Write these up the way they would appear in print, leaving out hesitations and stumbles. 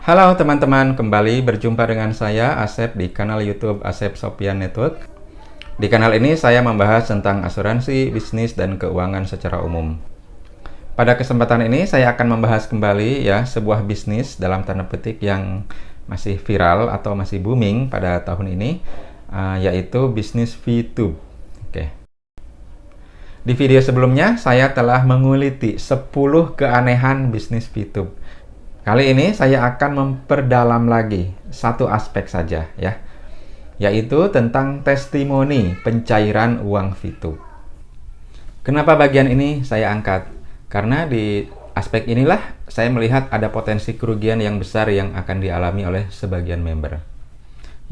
Halo teman-teman, kembali berjumpa dengan saya Asep di kanal YouTube Asep Sopyan Network. Di kanal ini saya membahas tentang asuransi, bisnis, dan keuangan secara umum. Pada kesempatan ini saya akan membahas kembali sebuah bisnis dalam tanda petik yang masih viral atau masih booming pada tahun ini, yaitu bisnis VTube. Oke. Di video sebelumnya saya telah menguliti 10 keanehan bisnis VTube. Kali ini saya akan memperdalam lagi satu aspek saja yaitu tentang testimoni pencairan uang VTube. Kenapa bagian ini saya angkat? Karena di aspek inilah saya melihat ada potensi kerugian yang besar yang akan dialami oleh sebagian member.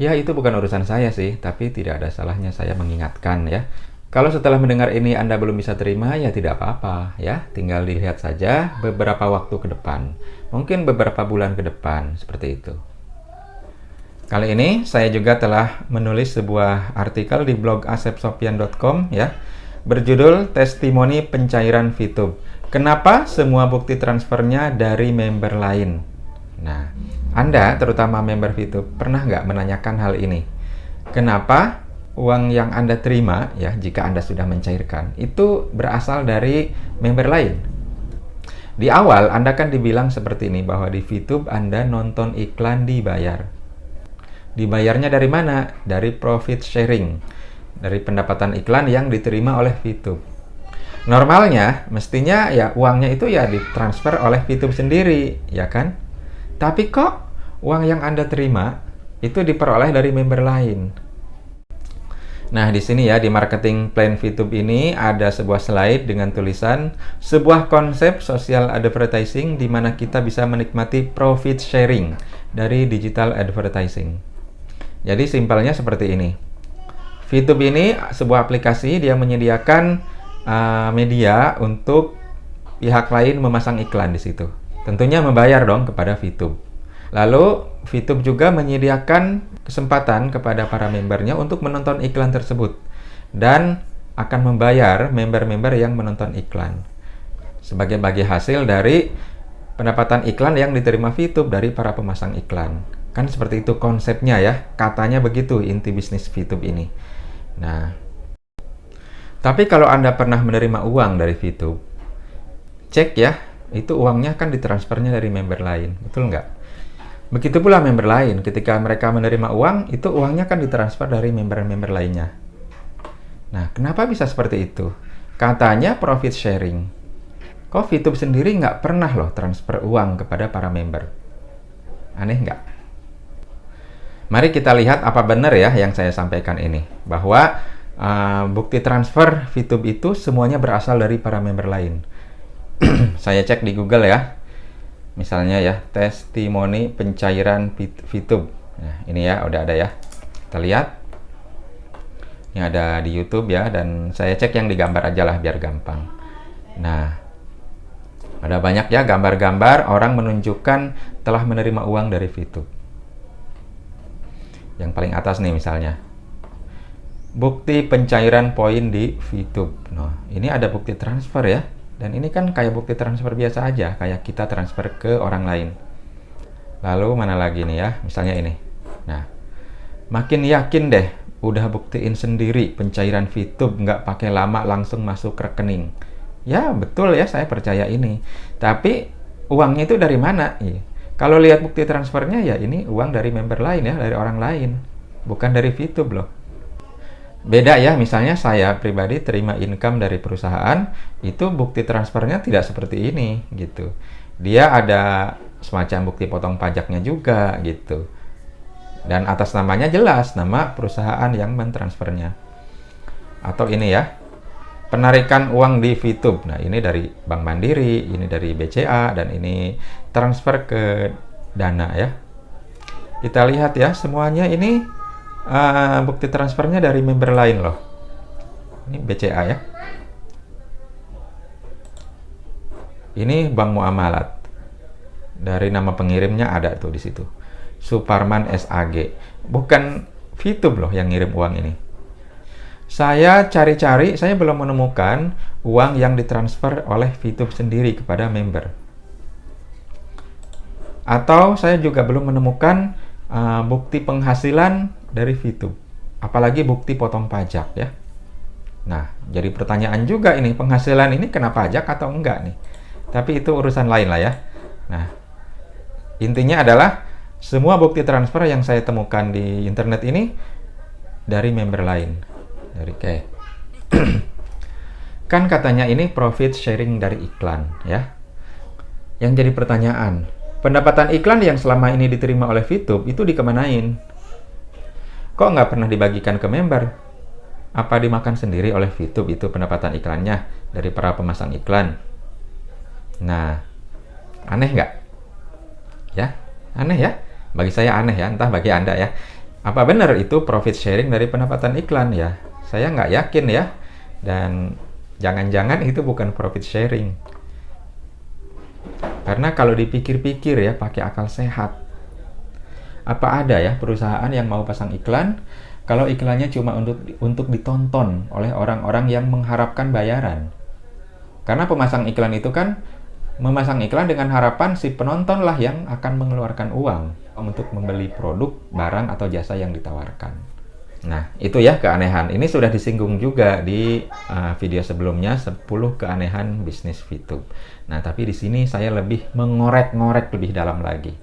Ya, itu bukan urusan saya sih, tapi tidak ada salahnya saya mengingatkan ya. Kalau setelah mendengar ini Anda belum bisa terima, ya tidak apa-apa ya. Tinggal dilihat saja beberapa waktu ke depan. Mungkin beberapa bulan ke depan, seperti itu. Kali ini saya juga telah menulis sebuah artikel di blog asepsopyan.com berjudul Testimoni Pencairan VTube. Kenapa semua bukti transfernya dari member lain? Nah, Anda terutama member VTube pernah nggak menanyakan hal ini? Kenapa uang yang Anda terima jika Anda sudah mencairkan itu berasal dari member lain? Di awal Anda kan dibilang seperti ini, bahwa di VTube Anda nonton iklan dibayar. Dibayarnya dari mana? Dari profit sharing, dari pendapatan iklan yang diterima oleh VTube. Normalnya mestinya uangnya itu ditransfer oleh VTube sendiri, ya kan? Tapi kok uang yang Anda terima itu diperoleh dari member lain? Nah, di sini di marketing plan VTube ini ada sebuah slide dengan tulisan sebuah konsep social advertising di mana kita bisa menikmati profit sharing dari digital advertising. Jadi simpelnya seperti ini. VTube ini sebuah aplikasi, dia menyediakan media untuk pihak lain memasang iklan di situ. Tentunya membayar dong kepada VTube. Lalu VTube juga menyediakan kesempatan kepada para membernya untuk menonton iklan tersebut dan akan membayar member-member yang menonton iklan sebagai bagi hasil dari pendapatan iklan yang diterima VTube dari para pemasang iklan. Kan seperti itu konsepnya katanya begitu inti bisnis VTube ini. Nah, tapi kalau Anda pernah menerima uang dari VTube, cek itu uangnya kan ditransfernya dari member lain, betul nggak? Begitu pula member lain, ketika mereka menerima uang, itu uangnya kan ditransfer dari member-member lainnya. Nah, kenapa bisa seperti itu? Katanya profit sharing. Kok VTube sendiri nggak pernah loh transfer uang kepada para member? Aneh nggak? Mari kita lihat apa benar yang saya sampaikan ini. Bahwa bukti transfer VTube itu semuanya berasal dari para member lain. Saya cek di Google misalnya testimoni pencairan VTube. Nah, ini udah ada kita lihat. Ini ada di YouTube dan saya cek yang digambar aja lah biar gampang. Nah, ada banyak gambar-gambar orang menunjukkan telah menerima uang dari VTube. Yang paling atas nih misalnya, bukti pencairan poin di VTube. Nah, ini ada bukti transfer dan ini kan kayak bukti transfer biasa aja, kayak kita transfer ke orang lain. Lalu mana lagi nih misalnya ini. Nah, makin yakin deh, udah buktiin sendiri pencairan VTube nggak pakai lama langsung masuk rekening. Ya betul saya percaya ini. Tapi uangnya itu dari mana? Kalau lihat bukti transfernya ini uang dari member lain dari orang lain, bukan dari VTube loh. Beda misalnya saya pribadi terima income dari perusahaan, itu bukti transfernya tidak seperti ini gitu. Dia ada semacam bukti potong pajaknya juga gitu. Dan atas namanya jelas nama perusahaan yang mentransfernya. Atau ini penarikan uang di VTube. Nah, ini dari Bank Mandiri, ini dari BCA, dan ini transfer ke Dana Kita lihat semuanya ini bukti transfernya dari member lain loh. Ini BCA Ini Bank Muamalat. Dari nama pengirimnya ada tuh di situ. Suparman SAG. Bukan VTube loh yang ngirim uang ini. Saya cari-cari, saya belum menemukan uang yang ditransfer oleh VTube sendiri kepada member. Atau saya juga belum menemukan bukti penghasilan dari VTube, apalagi bukti potong pajak ya. Nah, jadi pertanyaan juga ini, penghasilan ini kena pajak atau enggak nih? Tapi itu urusan lain lah ya. Nah, intinya adalah semua bukti transfer yang saya temukan di internet ini dari member lain. Dari kayak kan katanya ini profit sharing dari iklan ya. Yang jadi pertanyaan, pendapatan iklan yang selama ini diterima oleh VTube itu dikemanain? Kok nggak pernah dibagikan ke member? Apa dimakan sendiri oleh VTube itu pendapatan iklannya dari para pemasang iklan? Nah, aneh nggak? Ya, aneh ya? Bagi saya aneh ya, entah bagi Anda ya. Apa benar itu profit sharing dari pendapatan iklan ya? Saya nggak yakin ya. Dan jangan-jangan itu bukan profit sharing. Karena kalau dipikir-pikir ya, pakai akal sehat. Apa ada ya perusahaan yang mau pasang iklan kalau iklannya cuma untuk ditonton oleh orang-orang yang mengharapkan bayaran? Karena pemasang iklan itu kan memasang iklan dengan harapan si penonton lah yang akan mengeluarkan uang untuk membeli produk, barang, atau jasa yang ditawarkan. Nah, itu ya keanehan. Ini sudah disinggung juga di video sebelumnya, 10 keanehan bisnis VTube. Nah, tapi di sini saya lebih mengorek-ngorek lebih dalam lagi.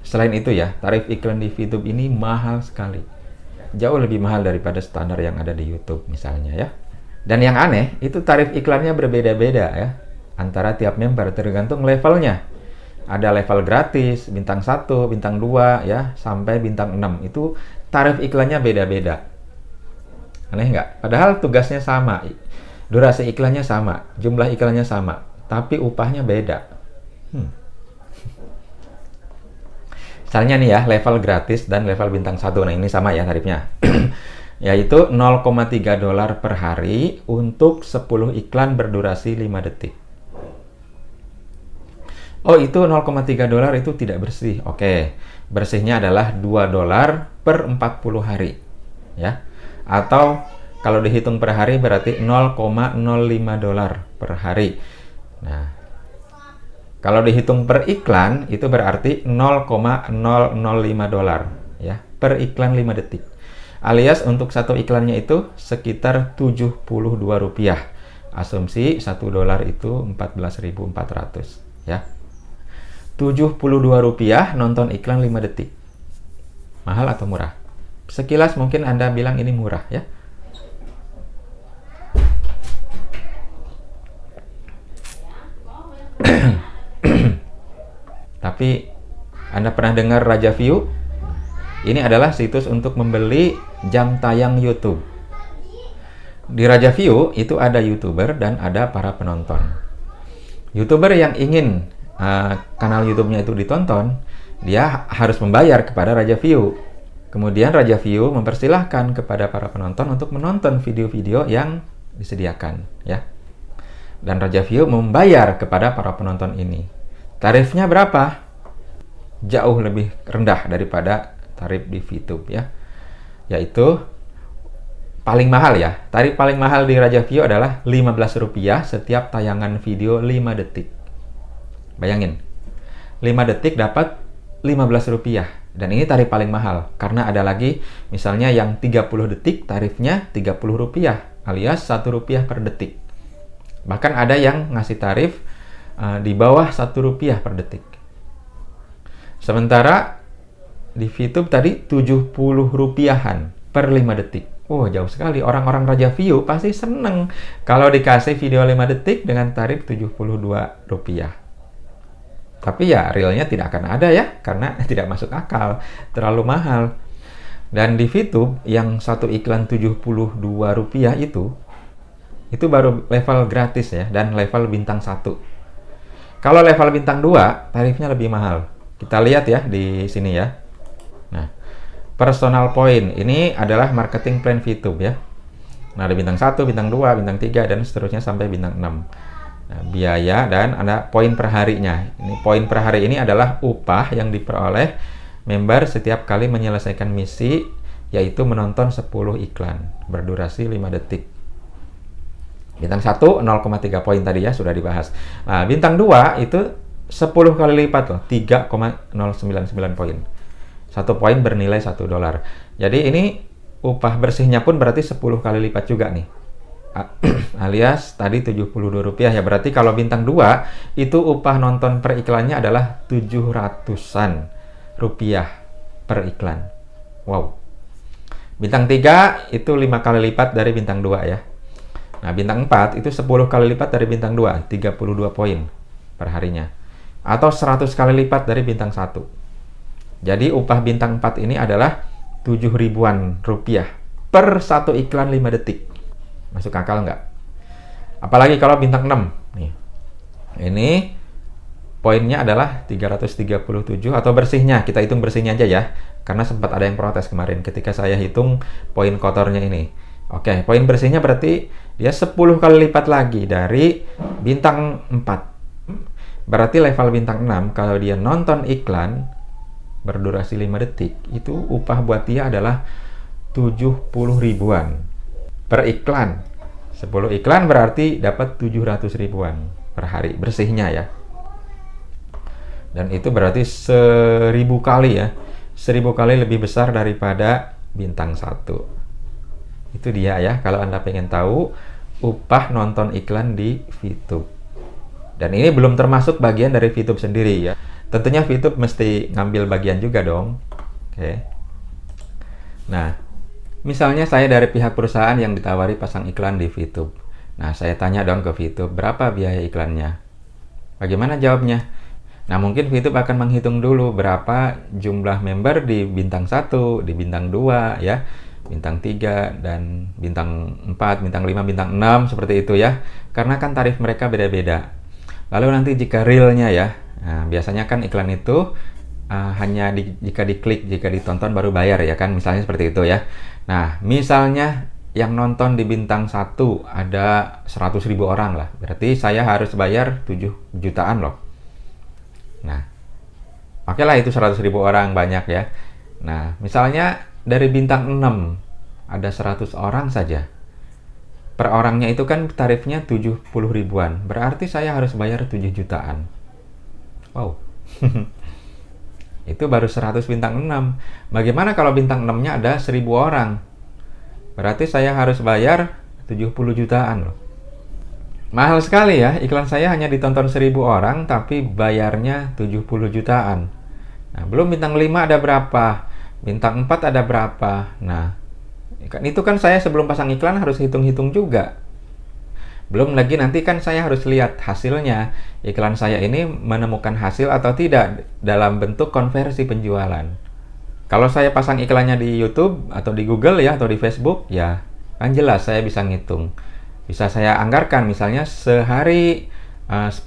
Selain itu ya, tarif iklan di VTube ini mahal sekali. Jauh lebih mahal daripada standar yang ada di YouTube misalnya ya. Dan yang aneh, itu tarif iklannya berbeda-beda ya. Antara tiap member tergantung levelnya. Ada level gratis, bintang 1, bintang 2 ya, sampai bintang 6. Itu tarif iklannya beda-beda. Aneh nggak? Padahal tugasnya sama, durasi iklannya sama, jumlah iklannya sama, tapi upahnya beda. Misalnya nih ya, level gratis dan level bintang 1. Nah, ini sama ya tarifnya. Yaitu $0,3 per hari untuk 10 iklan berdurasi 5 detik. Oh, itu $0,3 itu tidak bersih. Oke, bersihnya adalah $2 per 40 hari. Ya. Atau kalau dihitung per hari berarti $0,05 per hari. Nah, kalau dihitung per iklan itu berarti $0,005 ya, per iklan 5 detik. Alias untuk satu iklannya itu sekitar $72. Asumsi $1 itu 14.400 ya. $72 nonton iklan 5 detik. Mahal atau murah? Sekilas mungkin Anda bilang ini murah ya. Tapi Anda pernah dengar Raja View? Ini adalah situs untuk membeli jam tayang YouTube. Di Raja View itu ada YouTuber dan ada para penonton. YouTuber yang ingin kanal YouTube-nya itu ditonton, dia harus membayar kepada Raja View. Kemudian Raja View mempersilahkan kepada para penonton untuk menonton video-video yang disediakan, ya. Dan Raja View membayar kepada para penonton ini. Tarifnya berapa? Jauh lebih rendah daripada tarif di VTube ya. Yaitu paling mahal ya. Tarif paling mahal di Raja View adalah Rp15 setiap tayangan video 5 detik. Bayangin. 5 detik dapat Rp15. Dan ini tarif paling mahal karena ada lagi misalnya yang 30 detik tarifnya Rp30 alias Rp1 per detik. Bahkan ada yang ngasih tarif di bawah Rp1 per detik. Sementara di VTube tadi Rp70 per 5 detik. Oh, jauh sekali. Orang-orang Raja View pasti seneng kalau dikasih video 5 detik dengan tarif Rp72. Tapi ya realnya tidak akan ada ya, karena tidak masuk akal, terlalu mahal. Dan di VTube yang satu iklan Rp72 itu baru level gratis ya, dan level bintang 1. Kalau level bintang 2, tarifnya lebih mahal. Kita lihat ya di sini ya. Nah, personal point ini adalah marketing plan VTube ya. Nah, ada bintang 1, bintang 2, bintang 3, dan seterusnya sampai bintang 6. Nah, biaya dan ada poin per harinya. Ini poin per hari ini adalah upah yang diperoleh member setiap kali menyelesaikan misi, yaitu menonton 10 iklan berdurasi 5 detik. Bintang 1 0,3 poin tadi ya, sudah dibahas. Nah, bintang 2 itu 10 kali lipat loh, 3,099 poin. Satu poin bernilai $1. Jadi ini upah bersihnya pun berarti 10 kali lipat juga nih. Alias tadi Rp72 ya. Berarti kalau bintang 2 itu upah nonton per iklannya adalah 700-an rupiah per iklan. Wow. Bintang 3 itu 5 kali lipat dari bintang 2 ya. Nah, bintang 4 itu 10 kali lipat dari bintang 2, 32 poin per harinya. Atau 100 kali lipat dari bintang 1. Jadi upah bintang 4 ini adalah 7 ribuan rupiah per satu iklan 5 detik. Masuk akal nggak? Apalagi kalau bintang 6. Nih. Ini poinnya adalah 337 atau bersihnya. Kita hitung bersihnya aja ya. Karena sempat ada yang protes kemarin ketika saya hitung poin kotornya ini. Oke, poin bersihnya berarti dia 10 kali lipat lagi dari bintang 4. Berarti level bintang 6 kalau dia nonton iklan berdurasi 5 detik, itu upah buat dia adalah 70 ribuan per iklan. 10 iklan berarti dapat 700 ribuan per hari bersihnya ya. Dan itu berarti 1000 kali ya. 1000 kali lebih besar daripada bintang 1. Itu dia ya, kalau Anda pengen tahu upah nonton iklan di VTube. Dan ini belum termasuk bagian dari VTube sendiri ya. Tentunya VTube mesti ngambil bagian juga dong. Oke. Nah, misalnya saya dari pihak perusahaan yang ditawari pasang iklan di VTube. Nah, saya tanya dong ke VTube, berapa biaya iklannya? Bagaimana jawabnya? Nah, mungkin VTube akan menghitung dulu berapa jumlah member di bintang 1, di bintang 2, ya, bintang 3, dan bintang 4, bintang 5, bintang 6, seperti itu ya. Karena kan tarif mereka beda-beda. Lalu nanti jika realnya ya, nah, biasanya kan iklan itu hanya jika diklik, jika ditonton baru bayar ya kan, misalnya seperti itu ya. Nah, misalnya yang nonton di bintang 1 ada 100.000 orang lah, berarti saya harus bayar 7 jutaan loh. Nah, oke lah itu 100.000 orang banyak ya. Nah, misalnya dari bintang 6 ada 100 orang saja. Per orangnya itu kan tarifnya 70 ribuan, berarti saya harus bayar 7 jutaan. Wow. Itu baru 100 bintang 6. Bagaimana kalau bintang 6-nya ada 1000 orang? Berarti saya harus bayar 70 jutaan loh. Mahal sekali ya, iklan saya hanya ditonton 1000 orang tapi bayarnya 70 jutaan. Nah, belum bintang 5 ada berapa? Bintang 4 ada berapa? Nah, itu kan saya sebelum pasang iklan harus hitung-hitung juga. Belum lagi nanti kan saya harus lihat hasilnya. Iklan saya ini menemukan hasil atau tidak dalam bentuk konversi penjualan. Kalau saya pasang iklannya di YouTube atau di Google ya, atau di Facebook, ya kan jelas saya bisa ngitung. Bisa saya anggarkan misalnya sehari 10.000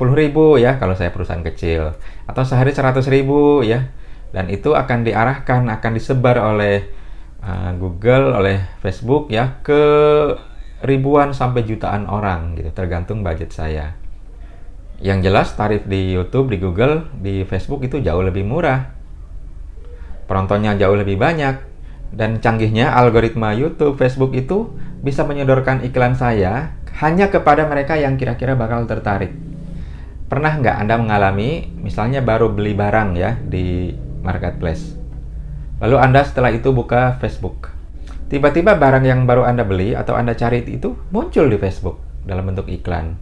ya kalau saya perusahaan kecil. Atau sehari 100.000 ya. Dan itu akan diarahkan, akan disebar oleh Google, oleh Facebook ya ke ribuan sampai jutaan orang gitu, tergantung budget saya. Yang jelas tarif di YouTube, di Google, di Facebook itu jauh lebih murah. Penontonnya jauh lebih banyak. Dan canggihnya algoritma YouTube, Facebook itu bisa menyodorkan iklan saya hanya kepada mereka yang kira-kira bakal tertarik. Pernah nggak Anda mengalami, misalnya baru beli barang ya di marketplace. Lalu Anda setelah itu buka Facebook. Tiba-tiba barang yang baru Anda beli atau Anda cari itu muncul di Facebook dalam bentuk iklan.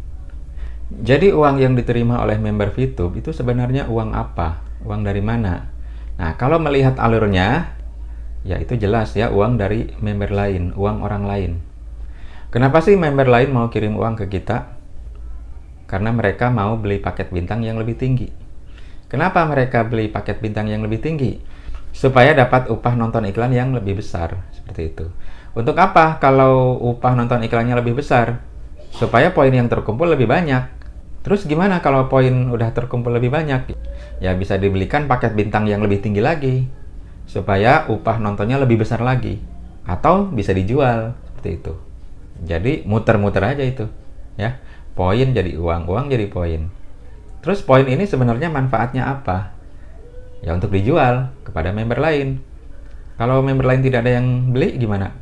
Jadi uang yang diterima oleh member VTube itu sebenarnya uang apa? Uang dari mana? Nah, kalau melihat alurnya, ya itu jelas ya uang dari member lain, uang orang lain. Kenapa sih member lain mau kirim uang ke kita? Karena mereka mau beli paket bintang yang lebih tinggi. Kenapa mereka beli paket bintang yang lebih tinggi? Supaya dapat upah nonton iklan yang lebih besar, seperti itu. Untuk apa kalau upah nonton iklannya lebih besar? Supaya poin yang terkumpul lebih banyak. Terus gimana kalau poin udah terkumpul lebih banyak? Ya bisa dibelikan paket bintang yang lebih tinggi lagi, supaya upah nontonnya lebih besar lagi. Atau bisa dijual, seperti itu. Jadi muter-muter aja itu, ya. Poin jadi uang, uang jadi poin. Terus poin ini sebenarnya manfaatnya apa? Ya untuk dijual kepada member lain. Kalau member lain tidak ada yang beli gimana?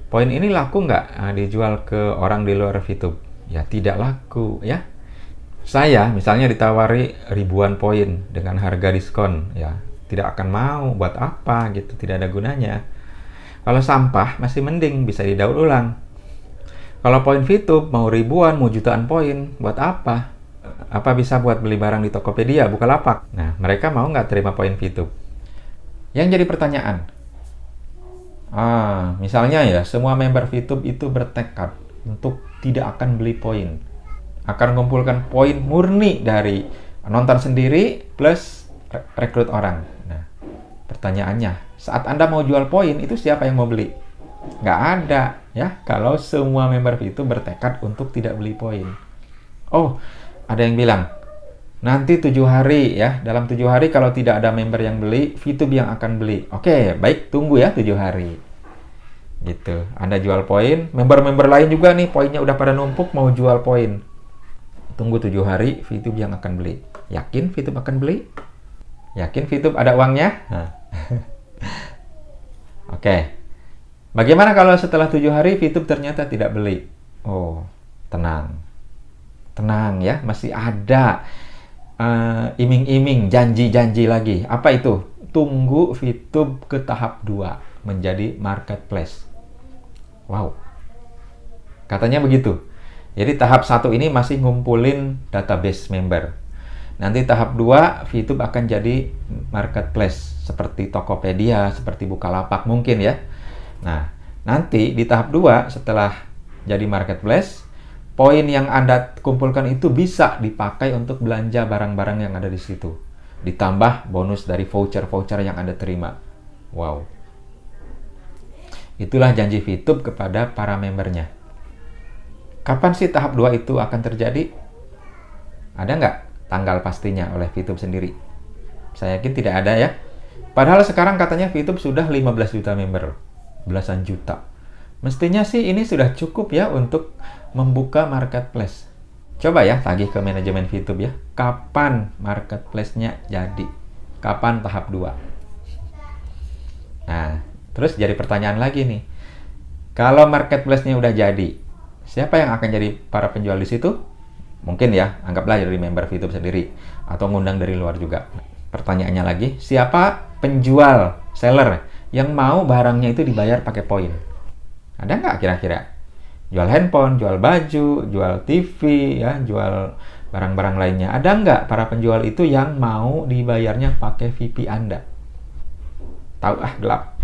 Poin ini laku nggak dijual ke orang di luar VTube? Ya tidak laku ya. Saya misalnya ditawari ribuan poin dengan harga diskon, ya tidak akan mau, buat apa gitu, tidak ada gunanya. Kalau sampah masih mending bisa didaur ulang. Kalau poin VTube mau ribuan, mau jutaan poin, buat apa? Apa bisa buat beli barang di Tokopedia, Bukalapak? Nah, mereka mau nggak terima poin VTube? Yang jadi pertanyaan, misalnya ya, semua member VTube itu bertekad untuk tidak akan beli poin. Akan mengumpulkan poin murni dari nonton sendiri plus rekrut orang. Nah, pertanyaannya, saat Anda mau jual poin, itu siapa yang mau beli? Nggak ada, ya. Kalau semua member VTube bertekad untuk tidak beli poin. Oh, ada yang bilang, nanti 7 hari ya, dalam 7 hari kalau tidak ada member yang beli, VTube yang akan beli. Oke, baik, tunggu ya 7 hari. Gitu. Anda jual poin, member-member lain juga nih, poinnya udah pada numpuk mau jual poin. Tunggu 7 hari, VTube yang akan beli. Yakin VTube akan beli? Yakin VTube ada uangnya? Nah. Oke. Bagaimana kalau setelah 7 hari VTube ternyata tidak beli? Oh, tenang. Tenang ya, masih ada iming-iming, janji-janji lagi. Apa itu? Tunggu VTube ke tahap 2, menjadi marketplace. Wow. Katanya begitu. Jadi tahap 1 ini masih ngumpulin database member. Nanti tahap 2, VTube akan jadi marketplace. Seperti Tokopedia, seperti Bukalapak mungkin ya. Nah, nanti di tahap 2 setelah jadi marketplace, poin yang Anda kumpulkan itu bisa dipakai untuk belanja barang-barang yang ada di situ. Ditambah bonus dari voucher-voucher yang Anda terima. Wow. Itulah janji VTube kepada para membernya. Kapan sih tahap 2 itu akan terjadi? Ada nggak tanggal pastinya oleh VTube sendiri? Saya yakin tidak ada ya. Padahal sekarang katanya VTube sudah 15 juta member. Belasan juta. Mestinya sih ini sudah cukup ya untuk membuka marketplace. Coba ya tagih ke manajemen VTube ya. Kapan marketplace-nya jadi? Kapan tahap 2? Nah, terus jadi pertanyaan lagi nih. Kalau marketplace-nya udah jadi, siapa yang akan jadi para penjual di situ? Mungkin ya, anggaplah dari member VTube sendiri. Atau ngundang dari luar juga. Pertanyaannya lagi, siapa penjual, seller, yang mau barangnya itu dibayar pakai poin? Ada nggak kira-kira? Jual handphone, jual baju, jual TV, ya, jual barang-barang lainnya. Ada nggak para penjual itu yang mau dibayarnya pakai VP Anda? Tahu gelap.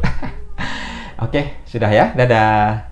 Oke, sudah ya. Dadah.